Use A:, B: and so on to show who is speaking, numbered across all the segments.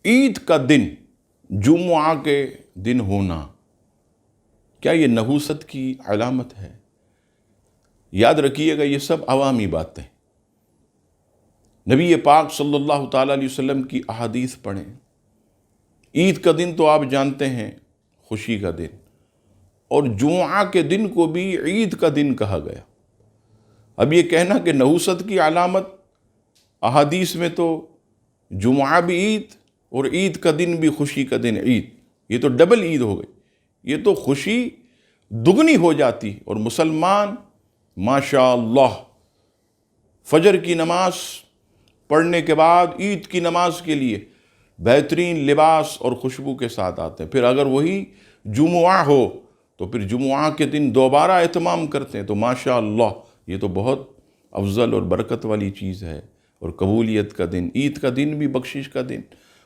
A: عید کا دن، جمعہ کے دن ہونا، کیا یہ نحوست کی علامت ہے؟ یاد رکھیے گا یہ سب عوامی باتیں۔ نبی پاک صلی اللہ تعالیٰ علیہ وسلم کی احادیث پڑھیں۔ عید کا دن تو آپ جانتے ہیں خوشی کا دن، اور جمعہ کے دن کو بھی عید کا دن کہا گیا۔ اب یہ کہنا کہ نحوست کی علامت، احادیث میں تو جمعہ بھی عید اور عید کا دن بھی خوشی کا دن عید، یہ تو ڈبل عید ہو گئی، یہ تو خوشی دگنی ہو جاتی۔ اور مسلمان ماشاءاللہ فجر کی نماز پڑھنے کے بعد عید کی نماز کے لیے بہترین لباس اور خوشبو کے ساتھ آتے ہیں۔ پھر اگر وہی جمعہ ہو تو پھر جمعہ کے دن دوبارہ اہتمام کرتے ہیں، تو ماشاءاللہ یہ تو بہت افضل اور برکت والی چیز ہے۔ اور قبولیت کا دن، عید کا دن بھی بخشش کا دن،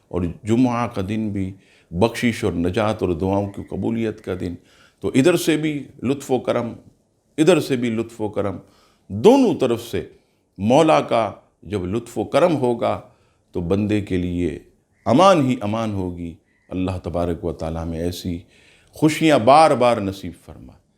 A: اور جمعہ کا دن بھی بخشش اور نجات اور دعاؤں کی قبولیت کا دن۔ تو ادھر سے بھی لطف و کرم، ادھر سے بھی لطف و کرم، دونوں طرف سے مولا کا جب لطف و کرم ہوگا تو بندے کے لیے امان ہی امان ہوگی۔ اللہ تبارک و تعالیٰ میں ایسی خوشیاں بار بار نصیب فرمائے۔